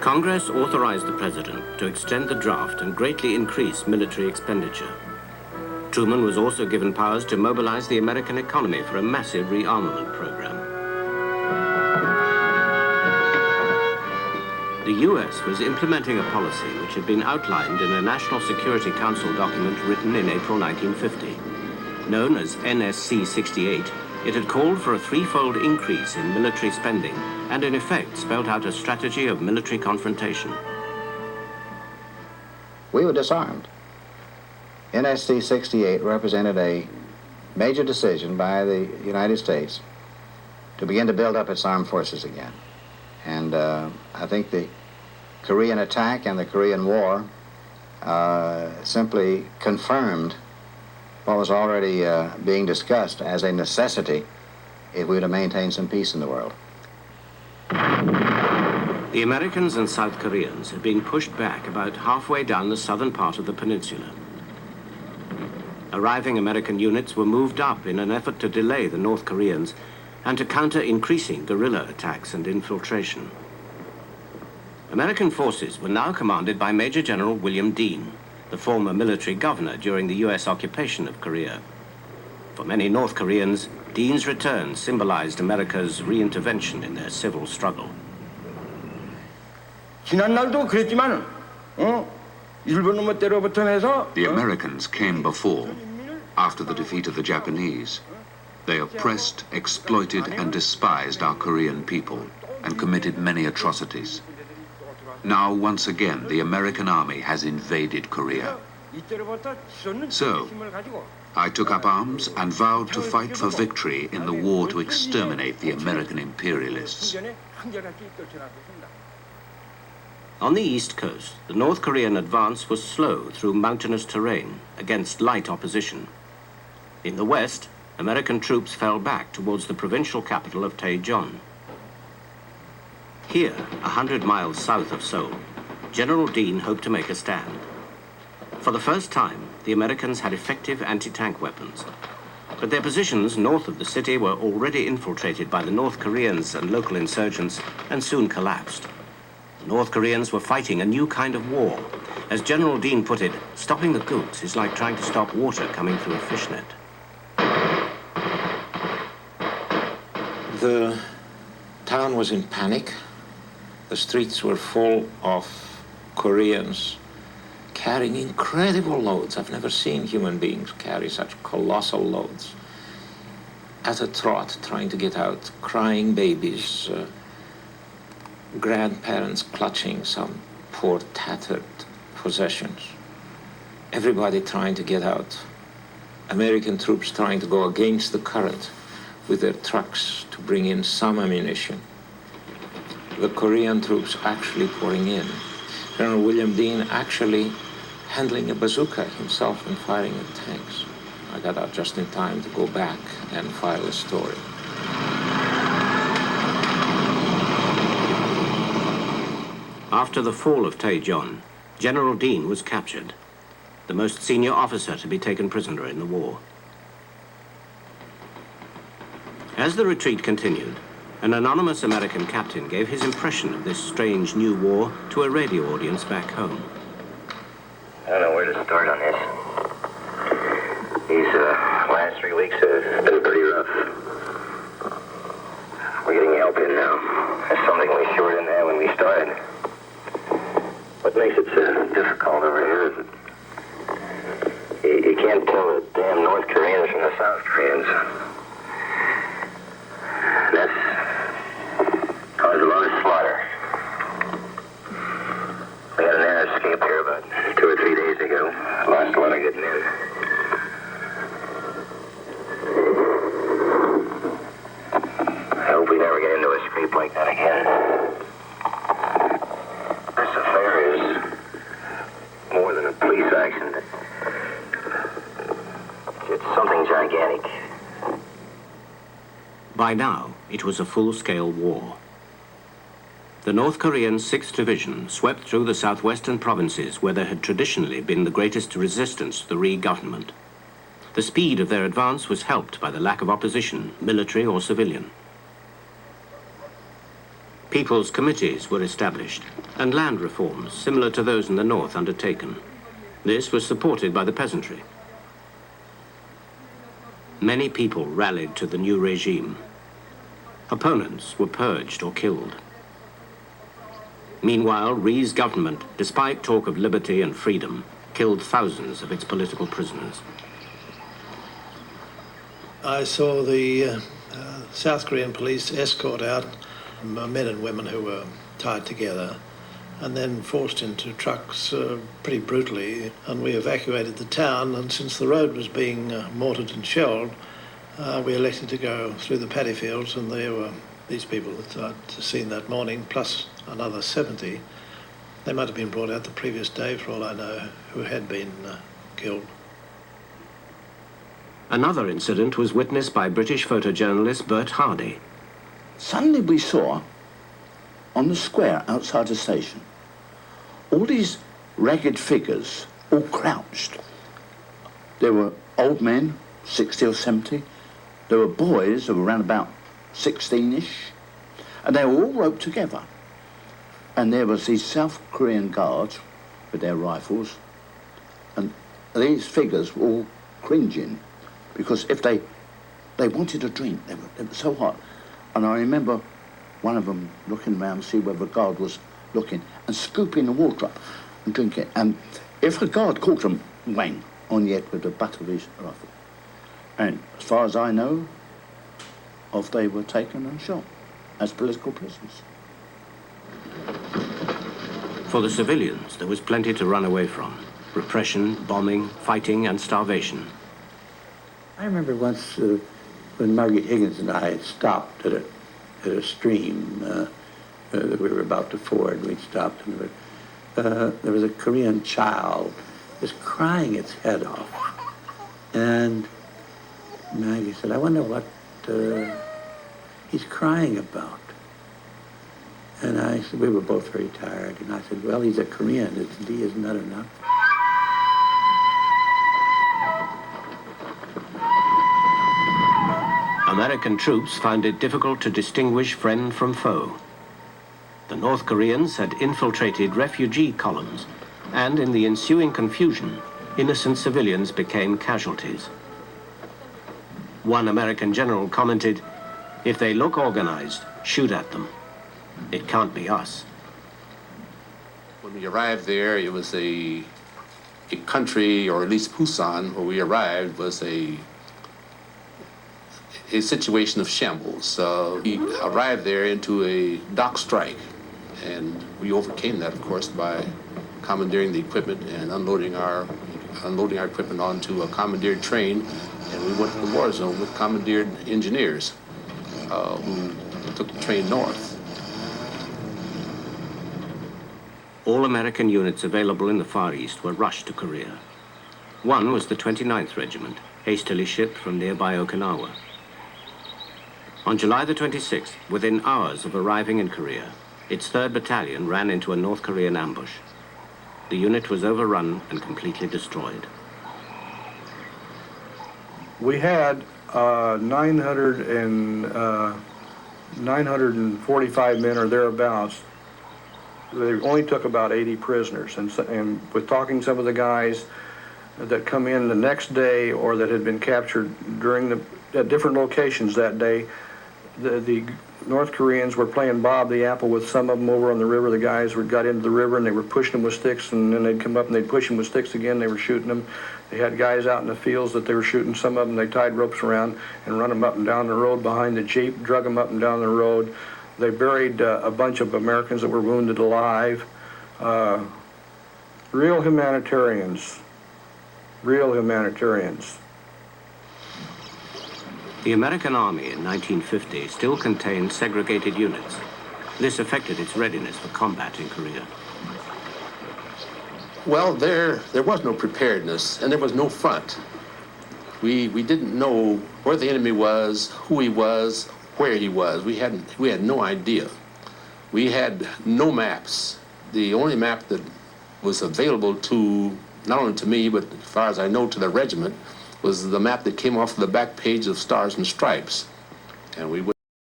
Congress authorized the president to extend the draft and greatly increase military expenditure. Truman was also given powers to mobilize the American economy for a massive rearmament program. The US was implementing a policy which had been outlined in a National Security Council document written in April 1950. Known as NSC 68, it had called for a threefold increase in military spending and in effect spelled out a strategy of military confrontation. We were disarmed. NSC 68 represented a major decision by the United States to begin to build up its armed forces again. And I think the Korean attack and the Korean War simply confirmed what was already being discussed as a necessity if we were to maintain some peace in the world. The Americans and South Koreans had been pushed back about halfway down the southern part of the peninsula. Arriving American units were moved up in an effort to delay the North Koreans and to counter increasing guerrilla attacks and infiltration. American forces were now commanded by Major General William Dean, the former military governor during the US occupation of Korea. For many North Koreans, Dean's return symbolized America's reintervention in their civil struggle. The Americans came before, after the defeat of the Japanese. They oppressed, exploited, and despised our Korean people and committed many atrocities. Now, once again, the American army has invaded Korea. So, I took up arms and vowed to fight for victory in the war to exterminate the American imperialists. On the east coast, the North Korean advance was slow through mountainous terrain against light opposition. In the west, American troops fell back towards the provincial capital of Taejon. Here, 100 miles south of Seoul, General Dean hoped to make a stand. For the first time, the Americans had effective anti-tank weapons, but their positions north of the city were already infiltrated by the North Koreans and local insurgents and soon collapsed. The North Koreans were fighting a new kind of war. As General Dean put it, stopping the goods is like trying to stop water coming through a fishnet. The town was in panic. The streets were full of Koreans carrying incredible loads. I've never seen human beings carry such colossal loads. At a trot, trying to get out, crying babies, grandparents clutching some poor tattered possessions. Everybody trying to get out. American troops trying to go against the current with their trucks to bring in some ammunition. The Korean troops actually pouring in. General William Dean actually handling a bazooka himself and firing at tanks. I got out just in time to go back and file a story. After the fall of Taejon, General Dean was captured, the most senior officer to be taken prisoner in the war. As the retreat continued, an anonymous American captain gave his impression of this strange new war to a radio audience back home. I don't know where to start on this. These last 3 weeks have been pretty rough. We're getting help in now. That's something we sure didn't have when we started. What makes it so difficult over here is that you can't tell the damn North Koreans from the South Koreans. That's caused a lot of slaughter. We had an air escape here about 2 or 3 days ago. Lost a lot of good men. I hope we never get into a scrape like that again. This affair is more than a police action. It's something gigantic. By now, it was a full-scale war. The North Korean 6th Division swept through the southwestern provinces where there had traditionally been the greatest resistance to the Rhee government. The speed of their advance was helped by the lack of opposition, military or civilian. People's committees were established and land reforms similar to those in the north undertaken. This was supported by the peasantry. Many people rallied to the new regime. Opponents were purged or killed. Meanwhile, Rhee's government, despite talk of liberty and freedom, killed thousands of its political prisoners. I saw the South Korean police escort out men and women who were tied together and then forced into trucks pretty brutally, and we evacuated the town, and since the road was being mortared and shelled, we elected to go through the paddy fields, and there were these people that I'd seen that morning, plus another 70. They might have been brought out the previous day, for all I know, who had been killed. Another incident was witnessed by British photojournalist Bert Hardy. Suddenly we saw, on the square outside the station, all these ragged figures, all crouched. There were old men, 60 or 70. There were boys of around about 16-ish. And they were all roped together. And there was these South Korean guards with their rifles. And these figures were all cringing, because if they wanted a drink, they were so hot. And I remember one of them looking around to see whether a guard was looking and scooping the water up and drinking it. And if a guard caught them, whang, on the head with the butt of his rifle. And as far as I know, off they were taken and shot as political prisoners. For the civilians, there was plenty to run away from. Repression, bombing, fighting, and starvation. I remember once when Margaret Higgins and I had stopped at a stream that we were about to ford. We'd stopped, and there was a Korean child just crying its head off. And Maggie said, "I wonder what he's crying about." And I said, we were both very tired, and I said, "Well, he's a Korean. Isn't that enough?" American troops found it difficult to distinguish friend from foe. The North Koreans had infiltrated refugee columns, and in the ensuing confusion, innocent civilians became casualties. One American general commented, "If they look organized, shoot at them. It can't be us." When we arrived there, it was a country, or at least Pusan, where we arrived, was a situation of shambles. We arrived there into a dock strike, and we overcame that, of course, by commandeering the equipment and unloading our equipment onto a commandeered train, and we went to the war zone with commandeered engineers who took the train north. All American units available in the Far East were rushed to Korea. One was the 29th Regiment, hastily shipped from nearby Okinawa. On July the 26th, within hours of arriving in Korea, its 3rd Battalion ran into a North Korean ambush. The unit was overrun and completely destroyed. We had 945 men or thereabouts. They only took about 80 prisoners, and with talking to some of the guys that come in the next day or that had been captured at different locations that day, the North Koreans were playing Bob the Apple with some of them over on the river. The guys got into the river and they were pushing them with sticks, and then they'd come up and they'd push them with sticks again. They were shooting them. They had guys out in the fields that they were shooting. Some of them they tied ropes around and run them up and down the road behind the Jeep, drug them up and down the road. They buried a bunch of Americans that were wounded alive. Real humanitarians. Real humanitarians. The American Army in 1950 still contained segregated units. This affected its readiness for combat in Korea. Well, there was no preparedness, and there was no front. We didn't know where the enemy was, who he was, where he was. We had no idea. We had no maps. The only map that was available to, not only to me, but as far as I know, to the regiment, was the map that came off the back page of Stars and Stripes. And we